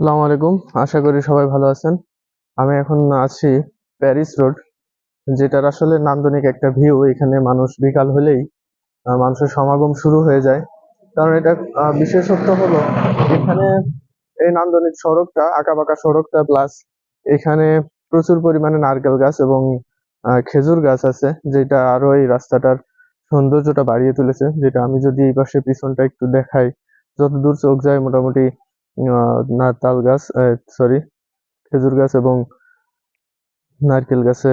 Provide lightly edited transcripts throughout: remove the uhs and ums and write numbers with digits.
আসসালামু আলাইকুম। আশা করি সবাই ভালো আছেন। আমি এখন আছি প্যারিস রোড, যেটার আসলে নান্দনিক একটা ভিউ। এখানে মানুষ বিকাল হলেই মানুষের সমাগম শুরু হয়ে যায়। কারণ এটা বিশেষত্ব হলো এখানে এই নান্দনিক সড়কটা, আঁকাবাঁকা সড়কটা, প্লাস এখানে প্রচুর পরিমাণে নারকেল গাছ এবং খেজুর গাছ আছে, যেটা আরো এই রাস্তাটার সৌন্দর্যটা বাড়িয়ে তুলেছে। যেটা আমি যদি এই পাশে পিছনটা একটু দেখাই, যতদূর চোখ যায় মোটামুটি নাতাল গাছ, সরি, খেজুর গাছ এবং নারকেল গাছে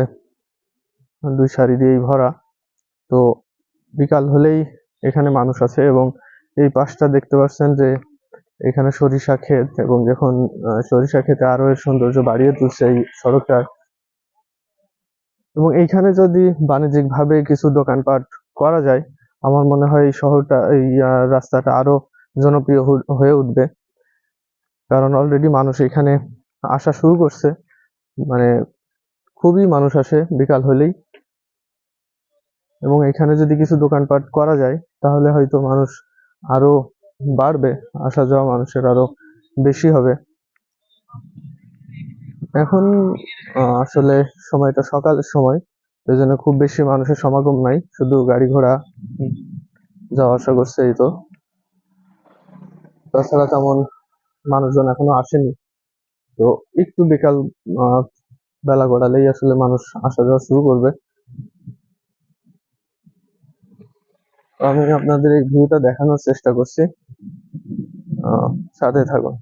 দুই সারি দিয়েই ভরা। তো বিকাল হলেই এখানে মানুষ আছে, এবং এই পাশটা দেখতে পাচ্ছেন যে এখানে সরিষা ক্ষেত, এবং যখন সরিষা ক্ষেতে আরো এর সৌন্দর্য বাড়িয়ে তুলছে এই সড়কটা। এবং এইখানে যদি বাণিজ্যিক ভাবে কিছু দোকানপাট করা যায়, আমার মনে হয় এই শহরটা, এই রাস্তাটা আরো জনপ্রিয় হয়ে উঠবে। কারণ অলরেডি মানুষ এখানে আসা শুরু করছে, মানে খুবই মানুষ আসে বিকাল হলেই। এবং এখানে যদি কিছু দোকানপাট করা যায়, তাহলে হয়তো মানুষ আরো বাড়বে, আসা যাওয়া মানুষের আরো বেশি হবে। এখন আসলে সময়টা সকালের সময়, এই জন্য খুব বেশি মানুষের সমাগম নাই, শুধু গাড়ি ঘোড়া যাওয়া আসা করছে, এই তো। তাছাড়া তেমন মানুষজন এখনো আসেনি। তো একটু বিকাল আহ বেলা গড়ালেই আসলে মানুষ আসা যাওয়া শুরু করবে। আমি আপনাদের এই ভিউটা দেখানোর চেষ্টা করছি, সাথে থাকুন।